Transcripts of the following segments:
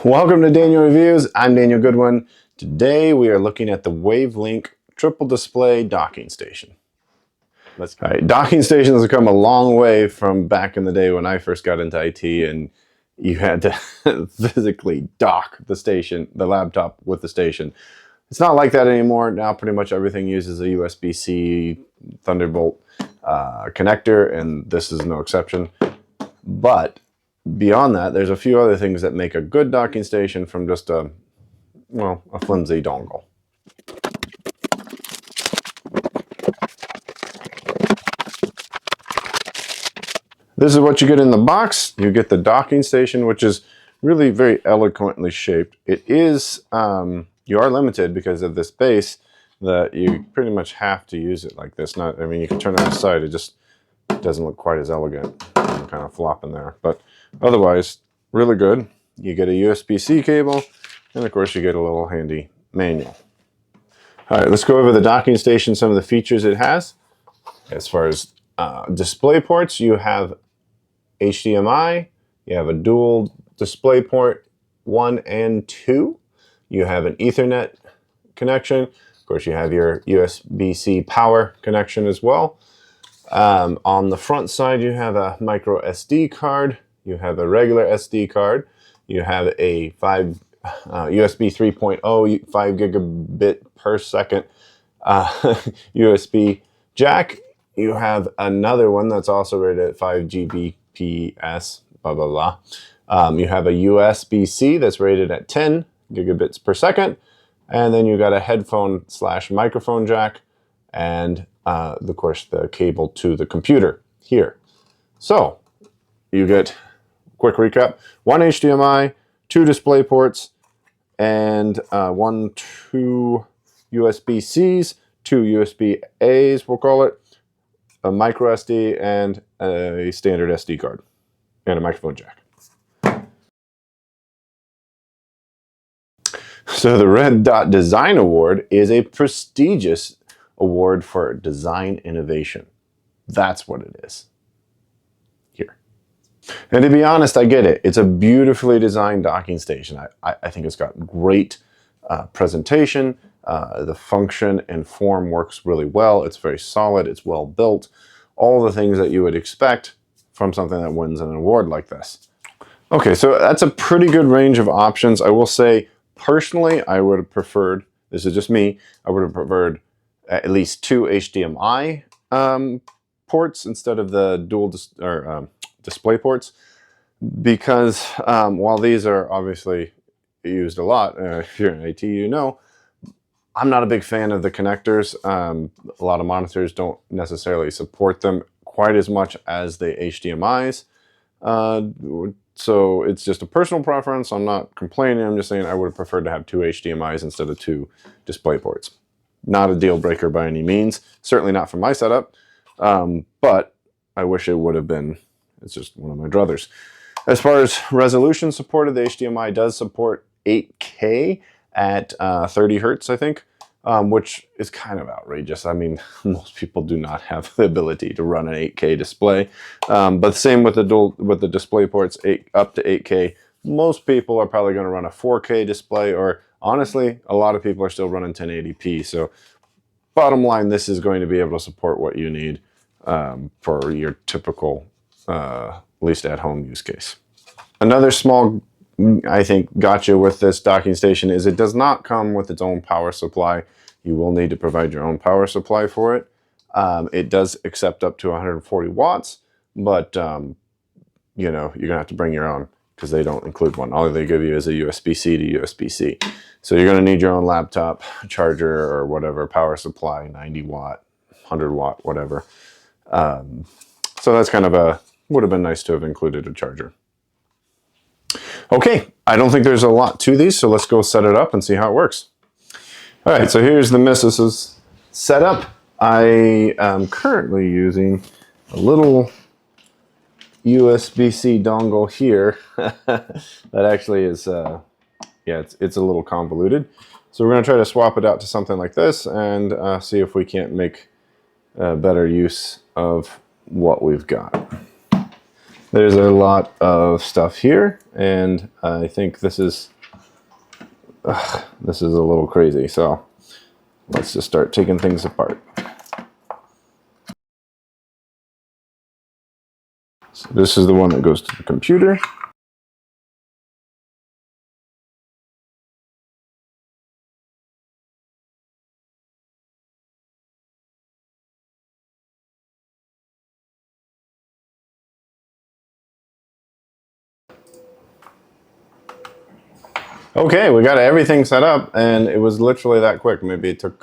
Welcome to Daniel Reviews. I'm Daniel Goodwin. Today we are looking at the Wavlink triple display docking station. All right, docking stations have come a long way from back in the day when I first got into IT and you had to physically dock the station, the laptop with the station. It's not like that anymore. Now pretty much everything uses a USB-C Thunderbolt connector, and this is no exception. But beyond that, there's a few other things that make a good docking station from just a flimsy dongle. This is what you get in the box. You get the docking station, which is really very eloquently shaped. It is, you are limited because of this base that you pretty much have to use it like this. I mean, you can turn it on the side, it just doesn't look quite as elegant. I'm kind of flopping there, but otherwise, really good. You get a USB-C cable, and of course you get a little handy manual. All right, let's go over the docking station, some of the features it has. As far as display ports, you have HDMI, you have a dual display port 1 and 2, you have an Ethernet connection, of course you have your USB-C power connection as well. On the front side you have a micro SD card, you have a regular SD card, you have a USB 3.0 5 gigabit per second USB jack. You have another one that's also rated at 5 Gbps, blah, blah, blah. You have a USB-C that's rated at 10 gigabits per second. And then you got a headphone / microphone jack and, of course, the cable to the computer here. So you get, quick recap, 1 HDMI, 2 display ports, and 2 USB-Cs, 2 USB-As, we'll call it, a micro SD, and a standard SD card, and a microphone jack. So the Red Dot Design Award is a prestigious award for design innovation. That's what it is. Here. And to be honest, I get it. It's a beautifully designed docking station. I think it's got great presentation. The function and form works really well. It's very solid. It's well built. All the things that you would expect from something that wins an award like this. Okay, so that's a pretty good range of options. I will say, personally, I would have preferred, this is just me, I would have preferred at least 2 HDMI ports instead of the dual display ports, because while these are obviously used a lot, if you're in IT, you know, I'm not a big fan of the connectors. A lot of monitors don't necessarily support them quite as much as the HDMIs. So it's just a personal preference. I'm not complaining. I'm just saying I would have preferred to have 2 HDMIs instead of 2 display ports. Not a deal breaker by any means. Certainly not for my setup. But I wish it would have been. It's just one of my druthers. As far as resolution supported, the HDMI does support 8K at 30 hertz, I think, which is kind of outrageous. I mean, most people do not have the ability to run an 8K display. But same with the display ports, up to 8K. Most people are probably going to run a 4K display, or honestly, a lot of people are still running 1080p. So bottom line, this is going to be able to support what you need for your typical, at least at-home use case. Another small, I think, gotcha with this docking station is it does not come with its own power supply. You will need to provide your own power supply for it. It does accept up to 140 watts, but you know, you're gonna have to bring your own because they don't include one. All they give you is a USB-C to USB-C. So you're gonna need your own laptop charger or whatever power supply, 90 watt, 100 watt, whatever. So that's kind of would have been nice to have included a charger. Okay, I don't think there's a lot to these, so let's go set it up and see how it works. All right, so here's the Missus's setup. I am currently using a little USB-C dongle here that actually is, yeah, it's a little convoluted. So we're gonna try to swap it out to something like this and see if we can't make better use of what we've got. There's a lot of stuff here, and I think this is a little crazy. So let's just start taking things apart. So this is the one that goes to the computer. Okay, we got everything set up, and it was literally that quick. Maybe it took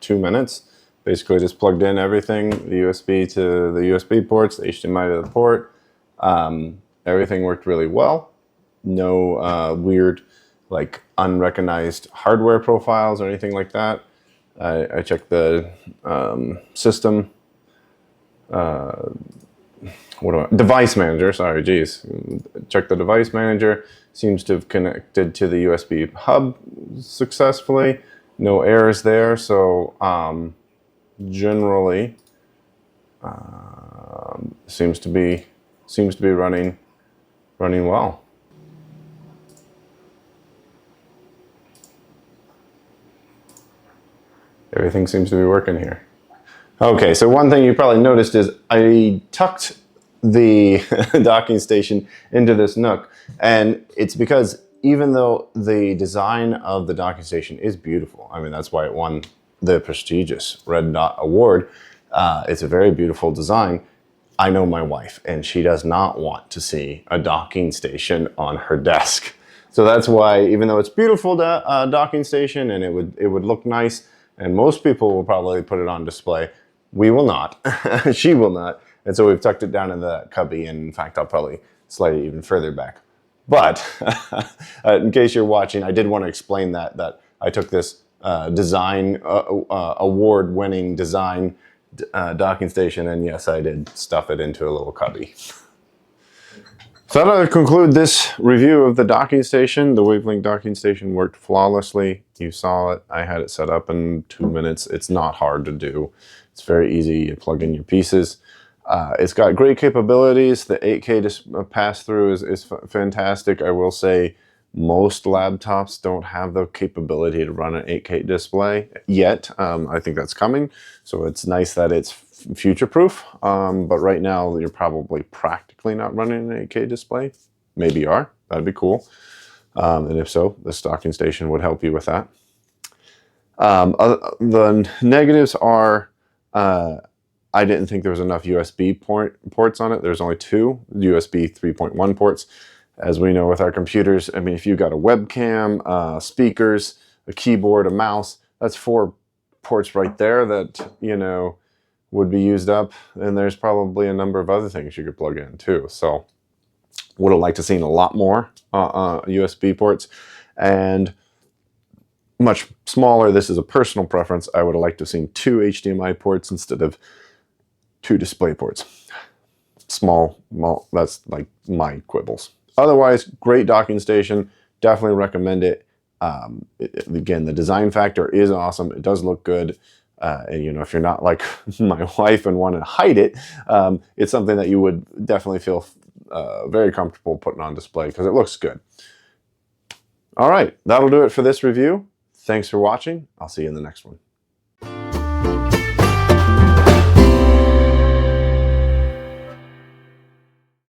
2 minutes. Basically just plugged in everything, the USB to the USB ports, the HDMI to the port. Everything worked really well. No weird, like unrecognized hardware profiles or anything like that. I checked the system, device manager, sorry, geez. Check the device manager, seems to have connected to the USB hub successfully. No errors there, so generally seems to be running well. Everything seems to be working here. Okay, so one thing you probably noticed is I tucked the docking station into this nook, and it's because even though the design of the docking station is beautiful, I mean, that's why it won the prestigious Red Dot Award. It's a very beautiful design. I know my wife, and she does not want to see a docking station on her desk. So that's why, even though it's beautiful docking station and it would look nice, and most people will probably put it on display, we will not. She will not. And so we've tucked it down in the cubby, and in fact, I'll probably slide it even further back. But in case you're watching, I did want to explain that I took this design award-winning design docking station, and yes, I did stuff it into a little cubby. So that'll conclude this review of the docking station. The Wavlink docking station worked flawlessly. You saw it. I had it set up in 2 minutes. It's not hard to do. It's very easy. You plug in your pieces. It's got great capabilities. The 8K pass-through is fantastic. I will say most laptops don't have the capability to run an 8K display yet. I think that's coming. So it's nice that it's future-proof. But right now, you're probably practically not running an 8K display. Maybe you are. That'd be cool. And if so, the docking station would help you with that. The negatives are I didn't think there was enough USB ports on it. There's only 2 USB 3.1 ports. As we know with our computers, I mean, if you've got a webcam, speakers, a keyboard, a mouse, that's 4 ports right there that, you know, would be used up. And there's probably a number of other things you could plug in too. So would have liked to seen a lot more USB ports, and much smaller. This is a personal preference. I would have liked to have seen 2 HDMI ports instead of 2 display ports. Small, that's like my quibbles. Otherwise, great docking station. Definitely recommend it. Again, the design factor is awesome. It does look good. And you know, if you're not like my wife and want to hide it, it's something that you would definitely feel very comfortable putting on display because it looks good. All right, that'll do it for this review. Thanks for watching. I'll see you in the next one.